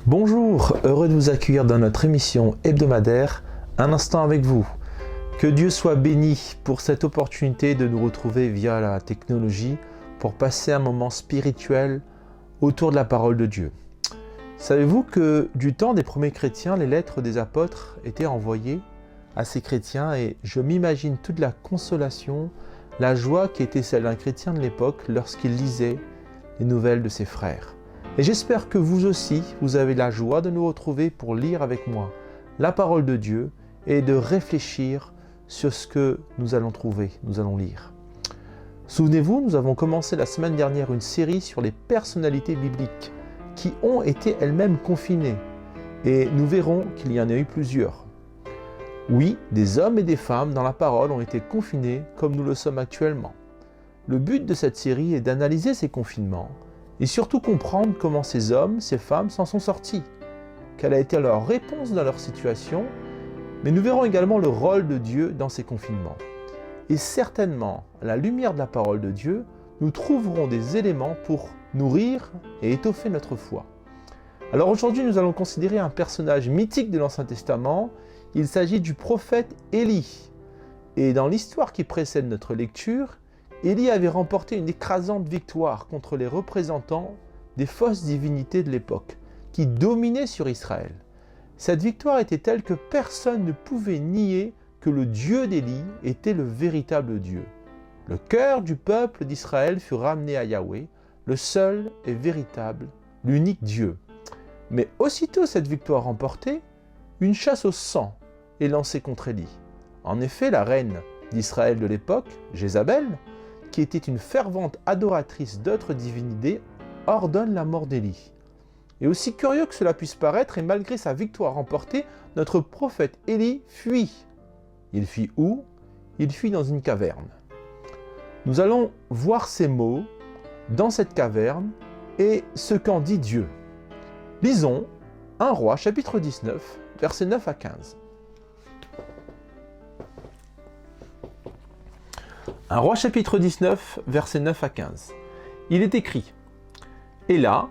Bonjour, heureux de vous accueillir dans notre émission hebdomadaire Un instant avec vous. Que Dieu soit béni pour cette opportunité de nous retrouver via la technologie pour passer un moment spirituel autour de la parole de Dieu. Savez-vous que du temps des premiers chrétiens, les lettres des apôtres étaient envoyées à ces chrétiens et je m'imagine toute la consolation, la joie qui était celle d'un chrétien de l'époque lorsqu'il lisait les nouvelles de ses frères. Et j'espère que vous aussi, vous avez la joie de nous retrouver pour lire avec moi la parole de Dieu et de réfléchir sur ce que nous allons trouver, nous allons lire. Souvenez-vous, nous avons commencé la semaine dernière une série sur les personnalités bibliques qui ont été elles-mêmes confinées. Et nous verrons qu'il y en a eu plusieurs. Oui, des hommes et des femmes dans la parole ont été confinés comme nous le sommes actuellement. Le but de cette série est d'analyser ces confinements et surtout comprendre comment ces hommes, ces femmes s'en sont sortis. Quelle a été leur réponse dans leur situation, mais nous verrons également le rôle de Dieu dans ces confinements. Et certainement, à la lumière de la parole de Dieu, nous trouverons des éléments pour nourrir et étoffer notre foi. Alors aujourd'hui, nous allons considérer un personnage mythique de l'Ancien Testament. Il s'agit du prophète Élie. Et dans l'histoire qui précède notre lecture, Élie avait remporté une écrasante victoire contre les représentants des fausses divinités de l'époque, qui dominaient sur Israël. Cette victoire était telle que personne ne pouvait nier que le Dieu d'Élie était le véritable Dieu. Le cœur du peuple d'Israël fut ramené à Yahweh, le seul et véritable, l'unique Dieu. Mais aussitôt cette victoire remportée, une chasse au sang est lancée contre Élie. En effet, la reine d'Israël de l'époque, Jézabel, qui était une fervente adoratrice d'autres divinités, ordonne la mort d'Élie. Et aussi curieux que cela puisse paraître, et malgré sa victoire remportée, notre prophète Élie fuit. Il fuit où? Il fuit dans une caverne. Nous allons voir ces mots dans cette caverne et ce qu'en dit Dieu. Lisons 1 Roi, chapitre 19, versets 9 à 15. 1 Roi chapitre 19, versets 9 à 15. Il est écrit « Et là,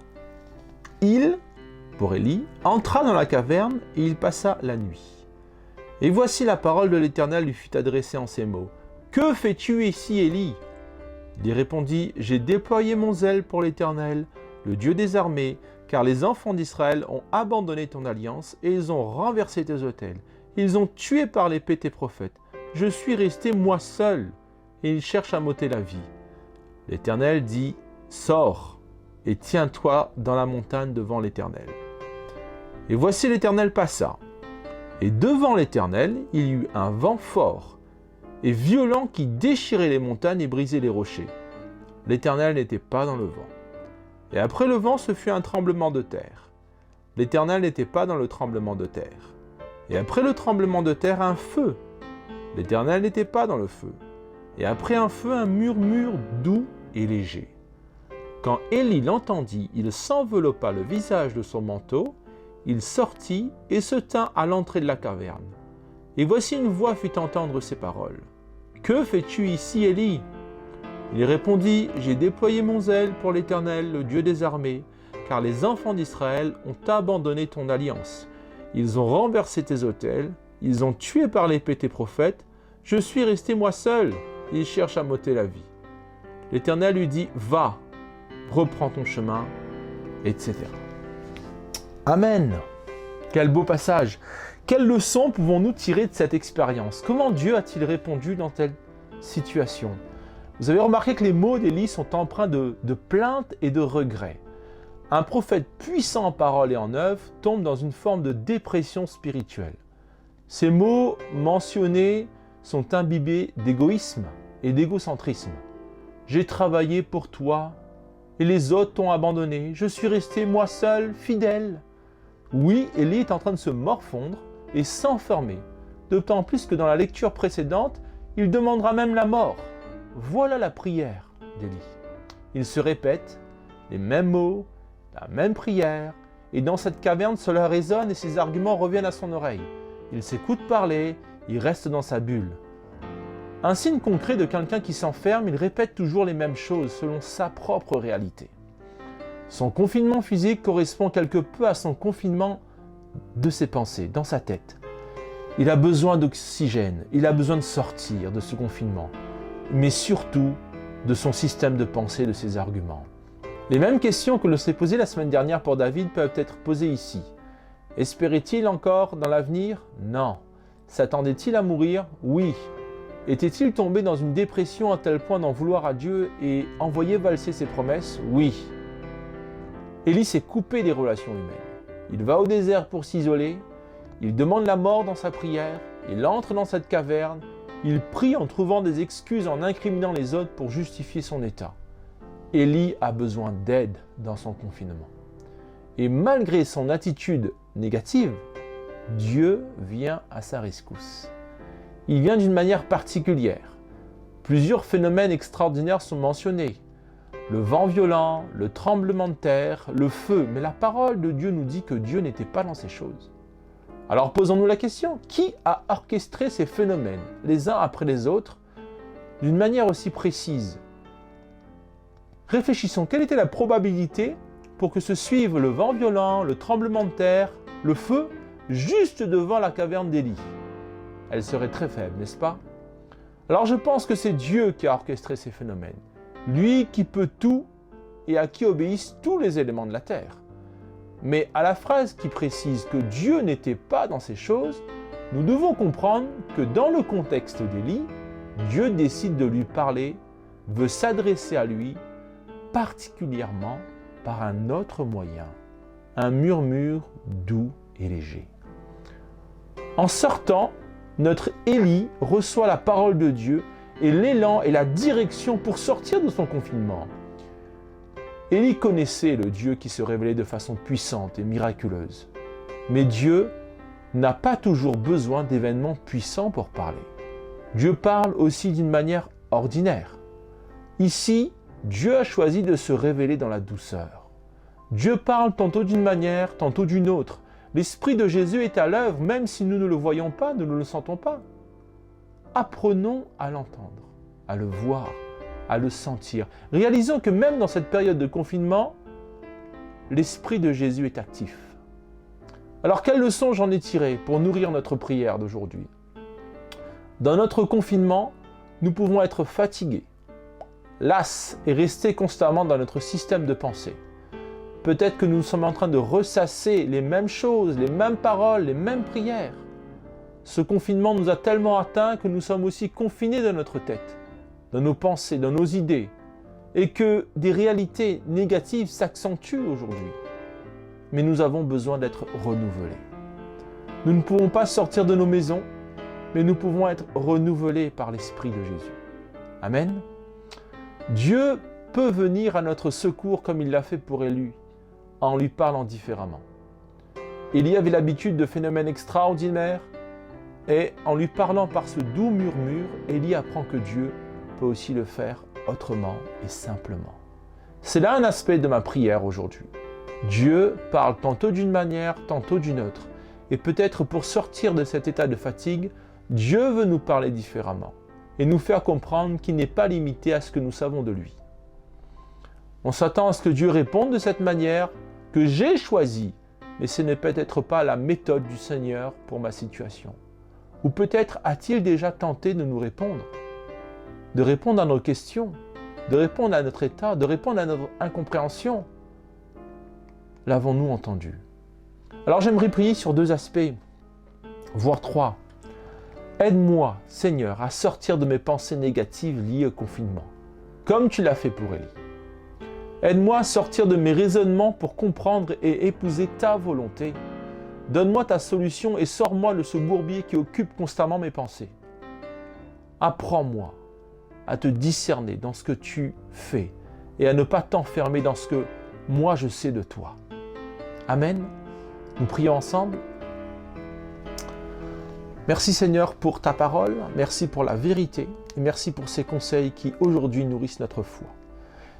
il, pour Élie, entra dans la caverne et il passa la nuit. Et voici la parole de l'Éternel lui fut adressée en ces mots. Que fais-tu ici, Élie » Il répondit « J'ai déployé mon zèle pour l'Éternel, le Dieu des armées, car les enfants d'Israël ont abandonné ton alliance et ils ont renversé tes autels. Ils ont tué par l'épée tes prophètes. Je suis resté moi seul. Et il cherche à m'ôter la vie. L'Éternel dit, « Sors et tiens-toi dans la montagne devant l'Éternel. » Et voici l'Éternel passa. Et devant l'Éternel, il y eut un vent fort et violent qui déchirait les montagnes et brisait les rochers. L'Éternel n'était pas dans le vent. Et après le vent, ce fut un tremblement de terre. L'Éternel n'était pas dans le tremblement de terre. Et après le tremblement de terre, un feu. L'Éternel n'était pas dans le feu. Et après un feu, un murmure doux et léger. Quand Élie l'entendit, il s'enveloppa le visage de son manteau, il sortit et se tint à l'entrée de la caverne. Et voici une voix fit entendre ces paroles. « Que fais-tu ici, Élie » Il répondit, « J'ai déployé mon zèle pour l'Éternel, le Dieu des armées, car les enfants d'Israël ont abandonné ton alliance. Ils ont renversé tes autels, ils ont tué par l'épée tes prophètes, je suis resté moi seul. Il cherche à m'ôter la vie. » L'Éternel lui dit, « Va, reprends ton chemin, etc. » Amen. Quel beau passage. Quelle leçon pouvons-nous tirer de cette expérience? Comment Dieu a-t-il répondu dans telle situation? Vous avez remarqué que les mots d'Élie sont empreints de plainte et de regret. Un prophète puissant en parole et en œuvre tombe dans une forme de dépression spirituelle. Ces mots mentionnés sont imbibés d'égoïsme et d'égocentrisme. J'ai travaillé pour toi et les autres t'ont abandonné. Je suis resté moi seul, fidèle. Oui, Élie est en train de se morfondre et s'enfermer. D'autant plus que dans la lecture précédente, il demandera même la mort. Voilà la prière d'Élie. Il se répète les mêmes mots, la même prière, et dans cette caverne, cela résonne et ses arguments reviennent à son oreille. Il s'écoute parler, il reste dans sa bulle. Un signe concret de quelqu'un qui s'enferme, il répète toujours les mêmes choses selon sa propre réalité. Son confinement physique correspond quelque peu à son confinement de ses pensées, dans sa tête. Il a besoin d'oxygène, il a besoin de sortir de ce confinement, mais surtout de son système de pensée, de ses arguments. Les mêmes questions que l'on s'est posées la semaine dernière pour David peuvent être posées ici. Espérait-il encore dans l'avenir? Non. S'attendait-il à mourir? Oui. Était-il tombé dans une dépression à tel point d'en vouloir à Dieu et envoyer valser ses promesses? Oui. Élie s'est coupé des relations humaines. Il va au désert pour s'isoler, il demande la mort dans sa prière, il entre dans cette caverne, il prie en trouvant des excuses, en incriminant les autres pour justifier son état. Élie a besoin d'aide dans son confinement. Et malgré son attitude négative, Dieu vient à sa rescousse. Il vient d'une manière particulière. Plusieurs phénomènes extraordinaires sont mentionnés. Le vent violent, le tremblement de terre, le feu. Mais la parole de Dieu nous dit que Dieu n'était pas dans ces choses. Alors posons-nous la question, qui a orchestré ces phénomènes, les uns après les autres, d'une manière aussi précise? Réfléchissons, quelle était la probabilité pour que se suive le vent violent, le tremblement de terre, le feu, juste devant la caverne d'Élie? Elle serait très faible, n'est-ce pas? Alors je pense que c'est Dieu qui a orchestré ces phénomènes. Lui qui peut tout et à qui obéissent tous les éléments de la terre. Mais à la phrase qui précise que Dieu n'était pas dans ces choses, nous devons comprendre que dans le contexte d'Élie, Dieu décide de lui parler, veut s'adresser à lui, particulièrement par un autre moyen, un murmure doux et léger. En sortant, notre Élie reçoit la parole de Dieu et l'élan et la direction pour sortir de son confinement. Élie connaissait le Dieu qui se révélait de façon puissante et miraculeuse. Mais Dieu n'a pas toujours besoin d'événements puissants pour parler. Dieu parle aussi d'une manière ordinaire. Ici, Dieu a choisi de se révéler dans la douceur. Dieu parle tantôt d'une manière, tantôt d'une autre. L'Esprit de Jésus est à l'œuvre, même si nous ne le voyons pas, nous ne le sentons pas. Apprenons à l'entendre, à le voir, à le sentir. Réalisons que même dans cette période de confinement, l'Esprit de Jésus est actif. Alors, quelle leçon j'en ai tiré pour nourrir notre prière d'aujourd'hui? Dans notre confinement, nous pouvons être fatigués, las et rester constamment dans notre système de pensée. Peut-être que nous sommes en train de ressasser les mêmes choses, les mêmes paroles, les mêmes prières. Ce confinement nous a tellement atteints que nous sommes aussi confinés dans notre tête, dans nos pensées, dans nos idées, et que des réalités négatives s'accentuent aujourd'hui. Mais nous avons besoin d'être renouvelés. Nous ne pouvons pas sortir de nos maisons, mais nous pouvons être renouvelés par l'Esprit de Jésus. Amen. Dieu peut venir à notre secours comme il l'a fait pour Élie, en lui parlant différemment. Élie avait l'habitude de phénomènes extraordinaires, et en lui parlant par ce doux murmure, Élie apprend que Dieu peut aussi le faire autrement et simplement. C'est là un aspect de ma prière aujourd'hui. Dieu parle tantôt d'une manière, tantôt d'une autre. Et peut-être pour sortir de cet état de fatigue, Dieu veut nous parler différemment et nous faire comprendre qu'il n'est pas limité à ce que nous savons de lui. On s'attend à ce que Dieu réponde de cette manière que j'ai choisie, mais ce n'est peut-être pas la méthode du Seigneur pour ma situation. Ou peut-être a-t-il déjà tenté de nous répondre, de répondre à nos questions, de répondre à notre état, de répondre à notre incompréhension. L'avons-nous entendu? Alors j'aimerais prier sur 2 aspects, voire 3. Aide-moi, Seigneur, à sortir de mes pensées négatives liées au confinement, comme tu l'as fait pour Élie. Aide-moi à sortir de mes raisonnements pour comprendre et épouser ta volonté. Donne-moi ta solution et sors-moi de ce bourbier qui occupe constamment mes pensées. Apprends-moi à te discerner dans ce que tu fais et à ne pas t'enfermer dans ce que moi je sais de toi. Amen. Nous prions ensemble. Merci Seigneur pour ta parole, merci pour la vérité et merci pour ces conseils qui aujourd'hui nourrissent notre foi.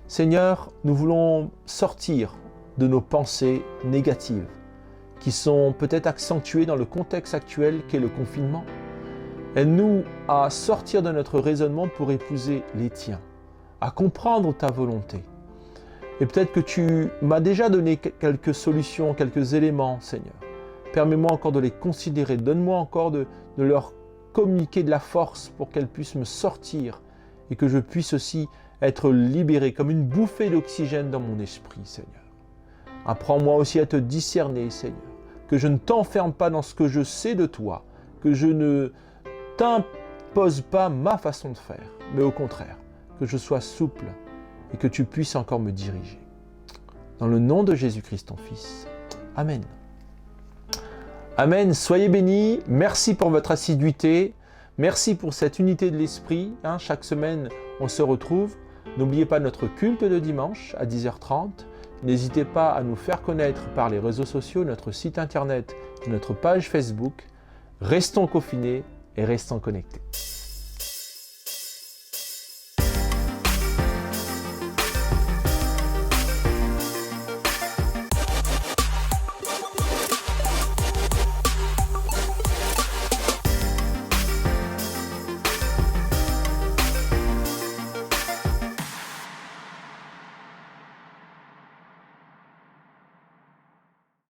Seigneur, nous voulons sortir de nos pensées négatives qui sont peut-être accentuées dans le contexte actuel qu'est le confinement. Aide-nous à sortir de notre raisonnement pour épouser les tiens, à comprendre ta volonté. Et peut-être que tu m'as déjà donné quelques solutions, quelques éléments, Seigneur. Permets-moi encore de les considérer. Donne-moi encore de leur communiquer de la force pour qu'elles puissent me sortir et que je puisse aussi être libéré comme une bouffée d'oxygène dans mon esprit, Seigneur. Apprends-moi aussi à te discerner, Seigneur. Que je ne t'enferme pas dans ce que je sais de toi, que je ne t'impose pas ma façon de faire, mais au contraire, que je sois souple et que tu puisses encore me diriger. Dans le nom de Jésus-Christ, ton Fils. Amen. Amen. Soyez bénis. Merci pour votre assiduité. Merci pour cette unité de l'esprit. Chaque semaine, on se retrouve. N'oubliez pas notre culte de dimanche à 10h30. N'hésitez pas à nous faire connaître par les réseaux sociaux, notre site internet et notre page Facebook. Restons confinés et restons connectés.